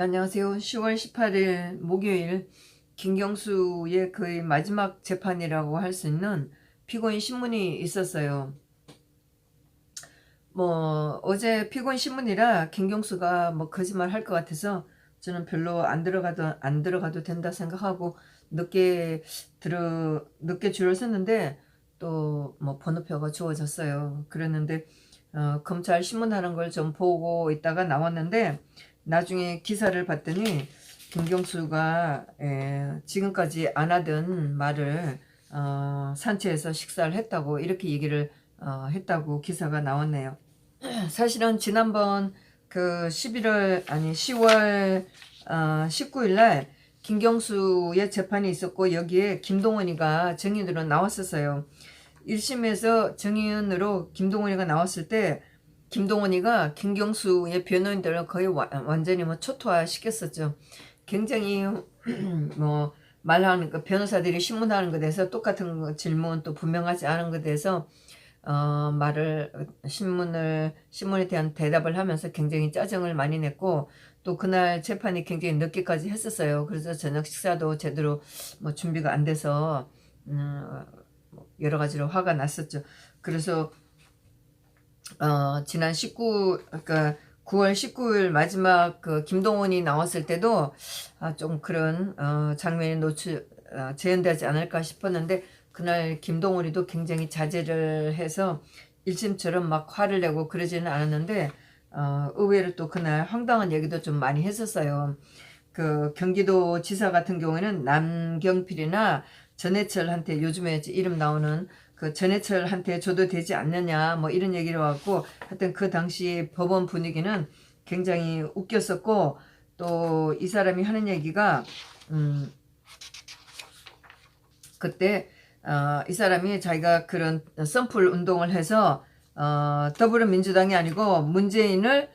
안녕하세요. 10월 18일 목요일 김경수의 거의 마지막 재판이라고 할 수 있는 피고인 신문이 있었어요. 어제 피고인 신문이라 김경수가 거짓말 할 것 같아서 저는 별로 안 들어가도 된다 생각하고 늦게 줄을 섰는데 또 번호표가 주어졌어요. 그랬는데 검찰 신문하는 걸 좀 보고 있다가 나왔는데 나중에 기사를 봤더니 김경수가 지금까지 안 하던 말을 산채에서 식사를 했다고 이렇게 얘기를 했다고 기사가 나왔네요. 사실은 지난번 그 10월 19일 날 김경수의 재판이 있었고 여기에 김동원이가 증인으로 나왔었어요. 1심에서 증인으로 김동원이가 나왔을 때 김동원이가 김경수의 변호인들을 거의 완전히 초토화 시켰었죠. 굉장히 말하는 거 변호사들이 신문하는 것에 대해서 똑같은 질문 또 분명하지 않은 것에 대해서 신문에 대한 대답을 하면서 굉장히 짜증을 많이 냈고 또 그날 재판이 굉장히 늦게까지 했었어요. 그래서 저녁 식사도 제대로 준비가 안 돼서 여러 가지로 화가 났었죠. 그래서 지난 9월 19일 마지막 그 김동원이 나왔을 때도 좀 그런 장면이 재현되지 않을까 싶었는데 그날 김동원이도 굉장히 자제를 해서 1심처럼 막 화를 내고 그러지는 않았는데 의외로 또 그날 황당한 얘기도 좀 많이 했었어요. 그 경기도 지사 같은 경우에는 남경필이나 전해철한테 요즘에 이름 나오는 그 전해철한테 줘도 되지 않느냐 이런 얘기를 왔고 하여튼 그 당시 법원 분위기는 굉장히 웃겼었고 또 이 사람이 하는 얘기가 그때 이 사람이 자기가 그런 썬풀 운동을 해서 더불어민주당이 아니고 문재인을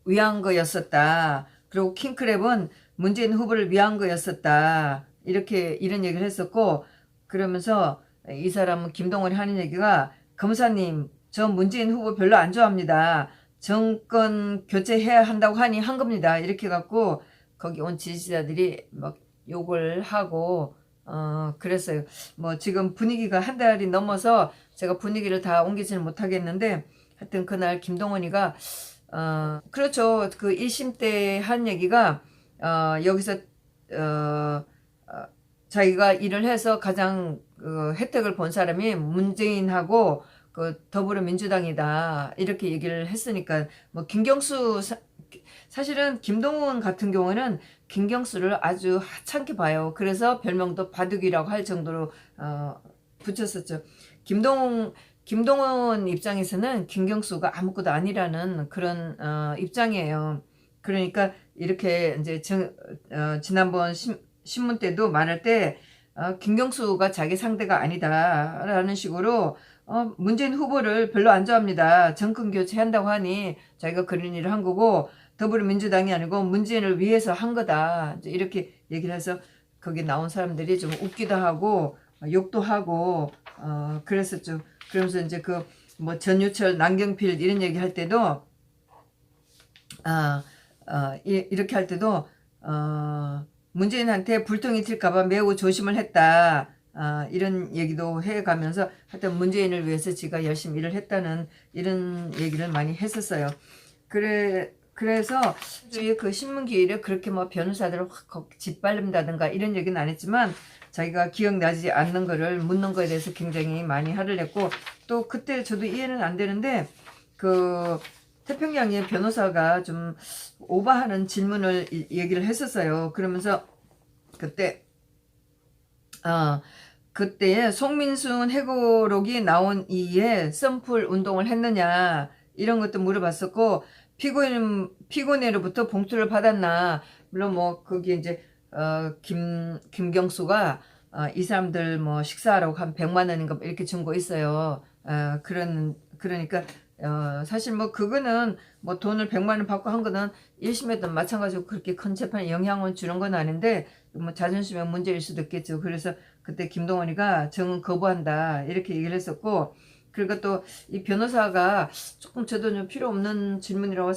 위한 거였었다. 그리고 킹크랩은 문재인 후보를 위한 거였었다. 이런 얘기를 했었고 그러면서 이 사람은 김동원이 하는 얘기가 검사님 저 문재인 후보 별로 안 좋아합니다. 정권 교체해야 한다고 하니 한 겁니다. 이렇게 갖고 거기 온 지지자들이 막 욕을 하고 그랬어요. 지금 분위기가 한 달이 넘어서 제가 분위기를 다 옮기지는 못하겠는데 하여튼 그날 김동원이가 그렇죠. 그 1심 때 한 얘기가 여기서 자기가 일을 해서 가장 혜택을 본 사람이 문재인하고 그 더불어민주당이다 이렇게 얘기를 했으니까 김경수 사실은 김동원 같은 경우는 김경수를 아주 하찮게 봐요. 그래서 별명도 바둑이라고 할 정도로 붙였었죠. 김동원 입장에서는 김경수가 아무것도 아니라는 그런 입장이에요. 그러니까 이렇게 이제 지난번 신문 때도 말할 때 김경수가 자기 상대가 아니다라는 식으로 문재인 후보를 별로 안 좋아합니다. 정권 교체한다고 하니 자기가 그런 일을 한 거고 더불어민주당이 아니고 문재인을 위해서 한 거다. 이렇게 얘기를 해서 거기 나온 사람들이 좀 웃기도 하고 욕도 하고 그랬었죠. 그러면서 이제 전유철, 남경필 이런 얘기 할 때도 이렇게 할 때도 문재인한테 불통이 튈까봐 매우 조심을 했다. 이런 얘기도 해가면서 하여튼 문재인을 위해서 지가 열심히 일을 했다는 이런 얘기를 많이 했었어요. 그래서 그 신문기일에 그렇게 변호사들을 확 짓밟는다든가 이런 얘기는 안 했지만 자기가 기억나지 않는 거를 묻는 거에 대해서 굉장히 많이 화를 냈고 또 그때 저도 이해는 안 되는데 태평양의 변호사가 좀 오버하는 질문을 얘기를 했었어요. 그러면서 그때에 송민순 해고록이 나온 이후에 썬풀 운동을 했느냐 이런 것도 물어봤었고 피고인으로부터 봉투를 받았나 물론 거기 이제 김경수가 이 사람들 식사하라고 한 100만 원인가 이렇게 준 거 있어요. 그러니까 사실 그거는 돈을 100만 원 받고 한 거는 1심에도 마찬가지로 그렇게 큰 재판에 영향을 주는 건 아닌데 자존심의 문제일 수도 있겠죠. 그래서 그때 김동원이가 정은 거부한다 이렇게 얘기를 했었고 그리고 또 이 변호사가 조금 저도 좀 필요 없는 질문이라고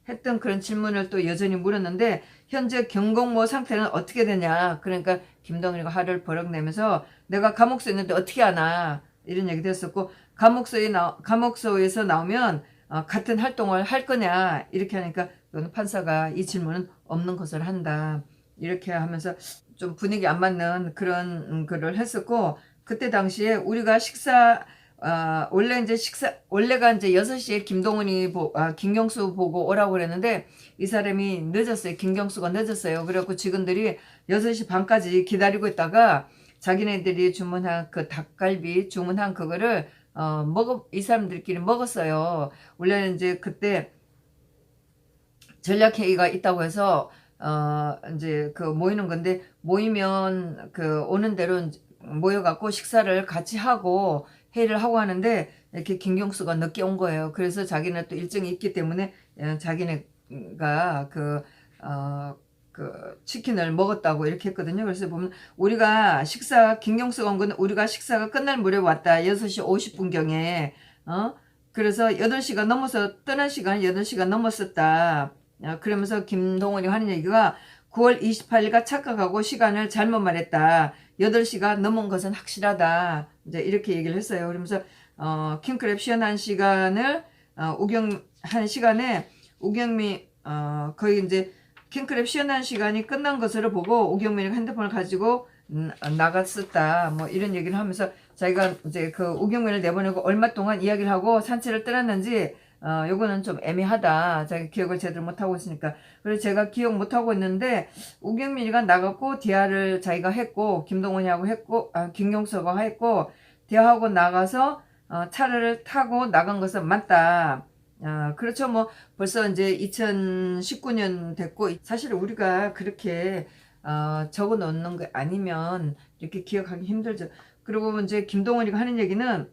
했던 그런 질문을 또 여전히 물었는데 현재 경공모 상태는 어떻게 되냐. 그러니까 김동훈이가 화를 버럭 내면서 내가 감옥소에 있는데 어떻게 하나 이런 얘기도 했었고 감옥소에서 나오면 같은 활동을 할 거냐 이렇게 하니까 판사가 이 질문은 없는 것을 한다 이렇게 하면서 좀 분위기 안 맞는 그런 글을 했었고 그때 당시에 우리가 원래가 이제 6시에 김경수 보고 오라고 그랬는데 이 사람이 늦었어요. 김경수가 늦었어요. 그래갖고 직원들이 6시 반까지 기다리고 있다가 자기네들이 주문한 그 닭갈비 주문한 그거를 이 사람들끼리 먹었어요. 원래는 이제 그때 전략회의가 있다고 해서 이제 그 모이는 건데 모이면 그 오는 대로 모여갖고 식사를 같이 하고 회의를 하고 하는데 이렇게 김경수가 늦게 온 거예요. 그래서 자기는 또 일정이 있기 때문에 자기네가 그 치킨을 먹었다고 이렇게 했거든요. 그래서 보면 김경수가 온 건 우리가 식사가 끝날 무렵 왔다. 6시 50분경에 그래서 8시가 넘어서 떠난 시간 8시가 넘었었다. 그러면서 김동원이 하는 얘기가 9월 28일가 착각하고 시간을 잘못 말했다. 8시가 넘은 것은 확실하다. 이제 이렇게 얘기를 했어요. 그러면서 킹크랩 시연한 시간을 한 시간에 우경미 거의 이제 킹크랩 시연한 시간이 끝난 것으로 보고 우경민이 핸드폰을 가지고 나갔었다. 뭐 이런 얘기를 하면서 자기가 이제 그 우경민을 내보내고 얼마 동안 이야기를 하고 산책을 떠났는지 요거는 좀 애매하다. 자기 기억을 제대로 못하고 있으니까. 그래서 제가 기억 못하고 있는데, 우경민이가 나갔고, 대화를 자기가 했고, 김동원이하고 했고, 김경수가 했고, 대화하고 나가서, 차를 타고 나간 것은 맞다. 그렇죠. 뭐, 벌써 이제 2019년 됐고, 사실 우리가 그렇게, 적어 놓는 거 아니면, 이렇게 기억하기 힘들죠. 그리고 이제 김동원이가 하는 얘기는,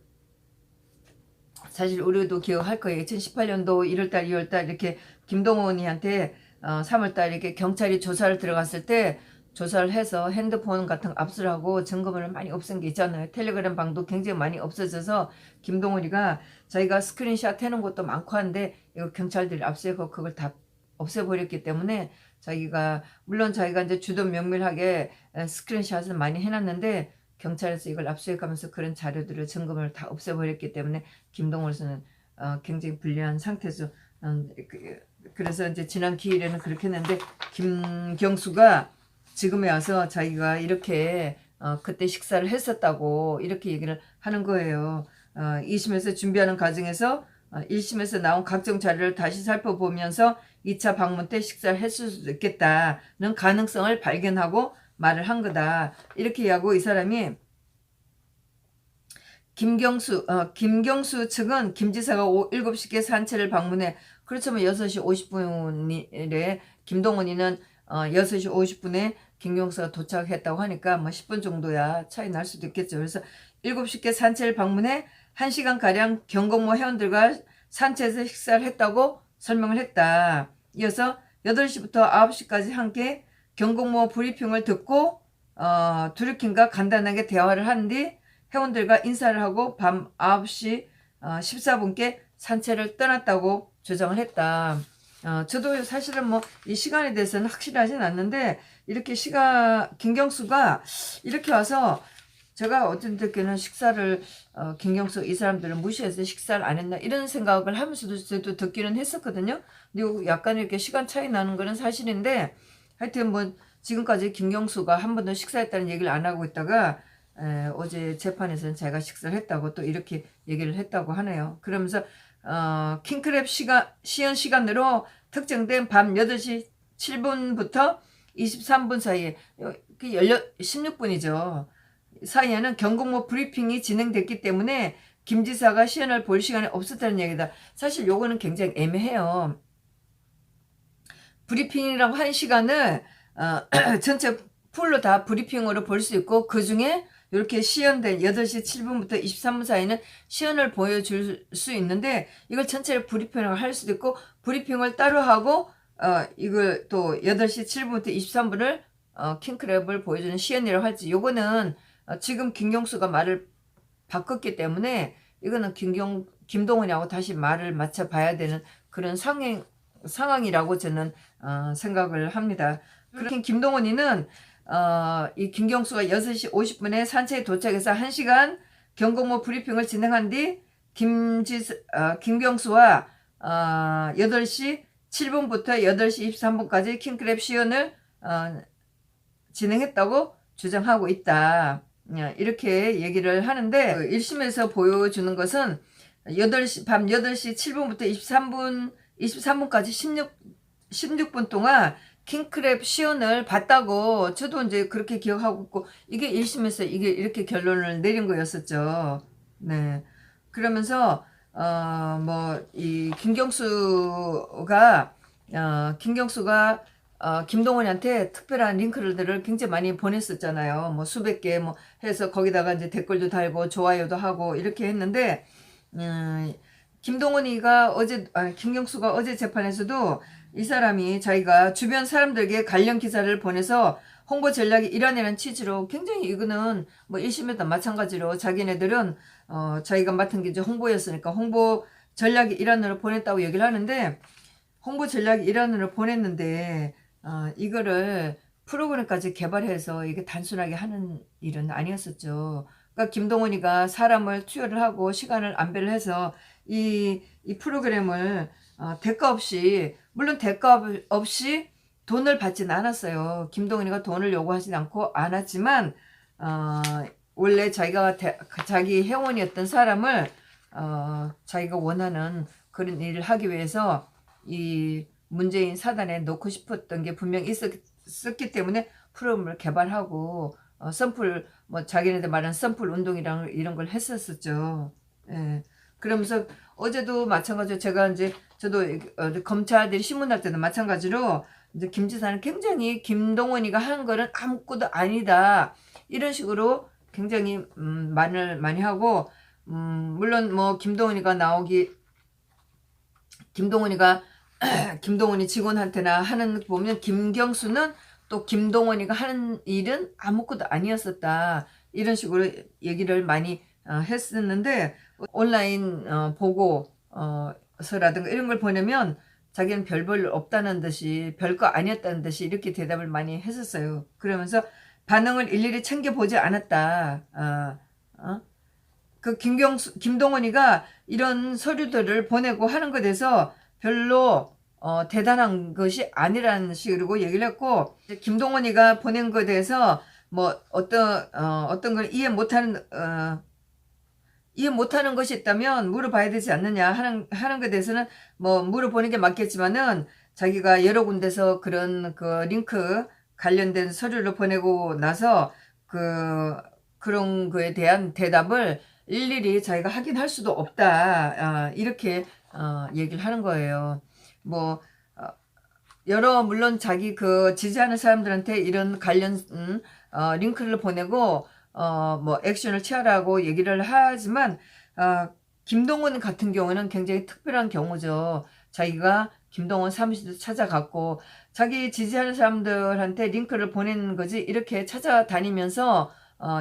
사실 우리도 기억할 거예요. 2018년도 1월달, 2월달 이렇게 김동원이한테 3월달 이렇게 경찰이 조사를 들어갔을 때 조사를 해서 핸드폰 같은 거 압수를 하고 증거물을 많이 없앤 게 있잖아요. 텔레그램 방도 굉장히 많이 없어져서 김동원이가 자기가 스크린샷 해놓은 것도 많고 한데 이거 경찰들이 압수해서 그걸 다 없애버렸기 때문에 물론 자기가 이제 주도 면밀하게 스크린샷을 많이 해놨는데 경찰에서 이걸 압수해가면서 그런 자료들을 증거물을 다 없애버렸기 때문에 김동원에서는 굉장히 불리한 상태죠. 그래서 이제 지난 기일에는 그렇게 했는데 김경수가 지금에 와서 자기가 이렇게 그때 식사를 했었다고 이렇게 얘기를 하는 거예요. 2심에서 준비하는 과정에서 1심에서 나온 각종 자료를 다시 살펴보면서 2차 방문 때 식사를 했을 수도 있겠다는 가능성을 발견하고 말을 한 거다. 이렇게 얘기하고 이 사람이 김경수 측은 김 지사가 7시께 산채를 방문해 그렇죠. 뭐 6시 50분에 김동원이는 6시 50분에 김경수가 도착했다고 하니까 뭐 10분 정도야 차이 날 수도 있겠죠. 그래서 7시께 산채를 방문해 1시간가량 경공모 회원들과 산채에서 식사를 했다고 설명을 했다. 이어서 8시부터 9시까지 함께 경공모 브리핑을 듣고 두루킹과 간단하게 대화를 한 뒤 회원들과 인사를 하고 밤 9시 14분께 산채를 떠났다고 주장을 했다. 저도 사실은 뭐 이 시간에 대해서는 확실하진 않는데 이렇게 김경수가 이렇게 와서 제가 어떤 때는 식사를 김경수 이 사람들을 무시해서 식사를 안 했나 이런 생각을 하면서도 저도 듣기는 했었거든요. 근데 약간 이렇게 시간 차이 나는 거는 사실인데 하여튼 뭐 지금까지 김경수가 한 번도 식사했다는 얘기를 안 하고 있다가 어제 재판에서는 자기가 식사를 했다고 또 이렇게 얘기를 했다고 하네요. 그러면서 킹크랩 시연 시간으로 특정된 밤 8시 7분부터 23분 사이에 16분이죠. 사이에는 경공모 브리핑이 진행됐기 때문에 김 지사가 시연을 볼 시간이 없었다는 얘기다. 사실 요거는 굉장히 애매해요. 브리핑이라고 한 시간을 전체 풀로 다 브리핑으로 볼 수 있고 그 중에 이렇게 시연된 8시 7분부터 23분 사이는 시연을 보여줄 수 있는데 이걸 전체를 브리핑을 할 수도 있고 브리핑을 따로 하고 이걸 또 8시 7분부터 23분을 킹크랩을 보여주는 시연이라고 할지 요거는 지금 김경수가 말을 바꿨기 때문에 이거는 김동원이하고 다시 말을 맞춰 봐야 되는 그런 상황인 상황이라고 저는 생각을 합니다. 그렇게 김동원이는 이 김경수가 6시 50분에 산책에 도착해서 1시간 경공모 브리핑을 진행한 뒤 김경수와 8시 7분부터 8시 23분까지 킹크랩 시연을 진행했다고 주장하고 있다. 이렇게 얘기를 하는데 1심에서 보여주는 것은 밤 8시 7분부터 23분까지 16분 동안 킹크랩 시연을 봤다고 저도 이제 그렇게 기억하고 있고 이게 1심에서 이게 이렇게 결론을 내린 거였었죠. 네. 그러면서 뭐 이 김경수가 김동원이한테 특별한 링크들을 굉장히 많이 보냈었잖아요. 뭐 수백 개 뭐 해서 거기다가 이제 댓글도 달고 좋아요도 하고 이렇게 했는데 김경수가 어제 재판에서도 이 사람이 자기가 주변 사람들에게 관련 기사를 보내서 홍보 전략의 일환이라는 취지로 굉장히 이거는 뭐 1심에도 마찬가지로 자기네들은 자기가 맡은 게 이제 홍보였으니까 홍보 전략의 일환으로 보냈다고 얘기를 하는데 홍보 전략의 일환으로 보냈는데 이거를 프로그램까지 개발해서 이게 단순하게 하는 일은 아니었었죠. 그러니까 김동원이가 사람을 투여를 하고 시간을 안배를 해서 이 프로그램을 대가 없이 물론 대가 없이 돈을 받지는 않았어요. 김동원이가 돈을 요구하지 않았지만 원래 자기 회원이었던 사람을 자기가 원하는 그런 일을 하기 위해서 이 문재인 사단에 놓고 싶었던 게 분명히 있었기 때문에 프로그램을 개발하고 샘플 뭐 자기네들 말하는 샘플 운동이랑 이런 걸 했었었죠. 예. 그러면서 어제도 마찬가지로 저도 검찰들이 신문할 때도 마찬가지로 이제 김 지사는 굉장히 김동원이가 하는 거는 아무것도 아니다 이런 식으로 굉장히 말을 많이 하고 물론 뭐 김동원이 직원한테나 하는 보면 김경수는 또 김동원이가 하는 일은 아무것도 아니었었다 이런 식으로 얘기를 많이 했었는데 온라인 보고서라든가 이런 걸 보내면 자기는 별볼 없다는 듯이 별거 아니었다는 듯이 이렇게 대답을 많이 했었어요. 그러면서 반응을 일일이 챙겨보지 않았다. 김동원이가 이런 서류들을 보내고 하는 것에 대해서 별로 대단한 것이 아니라는 식으로 얘기를 했고 김동원이가 보낸 것에 대해서 뭐 어떤 걸 이해 못하는 것이 있다면 물어봐야 되지 않느냐 하는 것에 대해서는 뭐 물어보는 게 맞겠지만은 자기가 여러 군데서 그런 그 링크 관련된 서류를 보내고 나서 그런 거에 대한 대답을 일일이 자기가 확인할 수도 없다 이렇게 얘기를 하는 거예요. 뭐 물론 자기 지지하는 사람들한테 이런 관련 링크를 보내고 뭐 액션을 취하라고 얘기를 하지만 김동원 같은 경우는 굉장히 특별한 경우죠. 자기가 김동원 사무실도 찾아갔고 자기 지지하는 사람들한테 링크를 보내는 거지 이렇게 찾아다니면서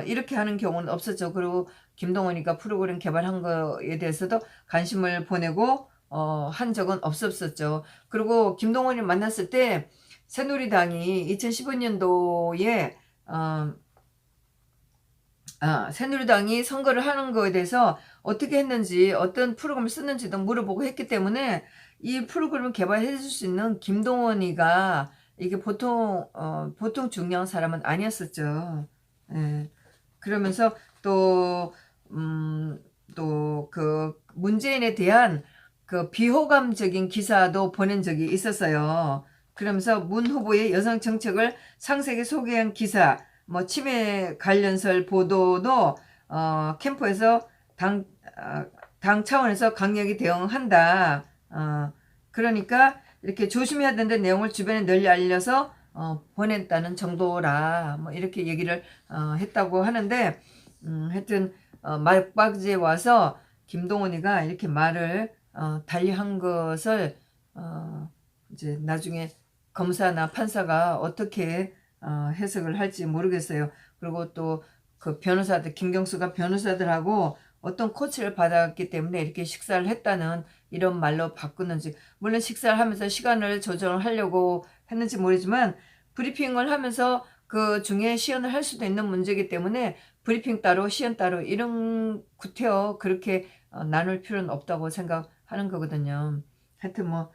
이렇게 하는 경우는 없었죠. 그리고 김동원이가 프로그램 개발한 거에 대해서도 관심을 보내고 한 적은 없었었죠. 그리고 김동원이 만났을 때 새누리당이 2015년도에 새누리당이 선거를 하는 거에 대해서 어떻게 했는지 어떤 프로그램을 썼는지도 물어보고 했기 때문에 이 프로그램을 개발해 줄 수 있는 김동원이가 이게 보통 중요한 사람은 아니었었죠. 예. 그러면서 또 문재인에 대한 비호감적인 기사도 보낸 적이 있었어요. 그러면서 문 후보의 여성 정책을 상세하게 소개한 기사, 뭐 치매 관련설 보도도 캠프에서 당 차원에서 강력히 대응한다. 그러니까 이렇게 조심해야 된다는 내용을 주변에 널리 알려서 보냈다는 정도라 뭐 이렇게 얘기를 했다고 하는데 하여튼 막바지에 와서 김동원이가 이렇게 말을 달리한 것을 이제 나중에 검사나 판사가 어떻게 해석을 할지 모르겠어요. 그리고 또 그 변호사들 김경수가 변호사들하고 어떤 코치를 받았기 때문에 이렇게 식사를 했다는 이런 말로 바꾸는지, 물론 식사를 하면서 시간을 조정하려고 했는지 모르지만 브리핑을 하면서 그 중에 시연을 할 수도 있는 문제이기 때문에 브리핑 따로 시연 따로 이런 구태여 그렇게 나눌 필요는 없다고 생각하는 거거든요. 하여튼 뭐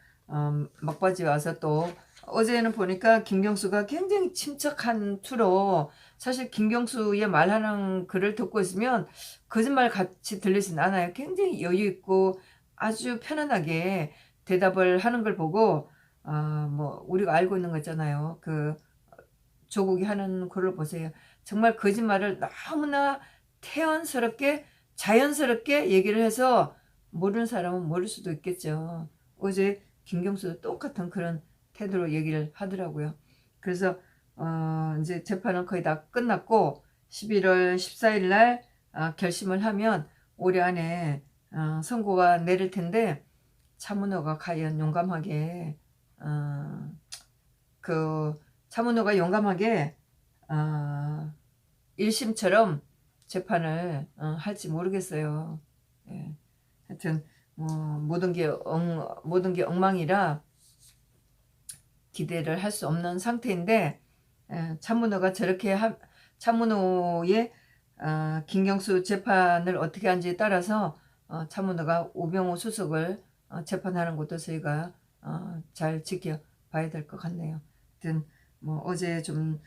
막바지 와서 또 어제는 보니까 김경수가 굉장히 침착한 투로, 사실 김경수의 말하는 글을 듣고 있으면 거짓말 같이 들리진 않아요. 굉장히 여유 있고 아주 편안하게 대답을 하는 걸 보고 뭐 우리가 알고 있는 거 있잖아요. 그 조국이 하는 글을 보세요. 정말 거짓말을 너무나 태연스럽게 자연스럽게 얘기를 해서 모르는 사람은 모를 수도 있겠죠. 어제 김경수도 똑같은 그런 태도로 얘기를 하더라고요. 그래서 이제 재판은 거의 다 끝났고 11월 14일 날 결심을 하면 올해 안에 선고가 내릴 텐데, 차문호가 과연 용감하게 그 차문호가 용감하게 1심처럼 재판을 할지 모르겠어요. 예. 하여튼 뭐 모든 게 엉망이라 기대를 할 수 없는 상태인데, 차문호가 저렇게 차문호의 김경수 재판을 어떻게 하는지에 따라서 차문호가 우병우 수석을 재판하는 것도 저희가 잘 지켜봐야 될 것 같네요. 하여튼 뭐 어제 좀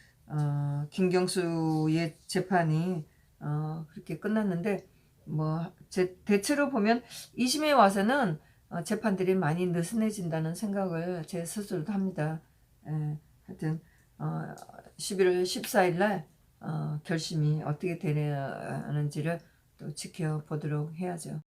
김경수의 재판이 그렇게 끝났는데, 뭐 대체로 보면 2심에 와서는 재판들이 많이 느슨해진다는 생각을 제 스스로도 합니다. 하여튼 11월 14일 날 결심이 어떻게 되는지를 또 지켜보도록 해야죠.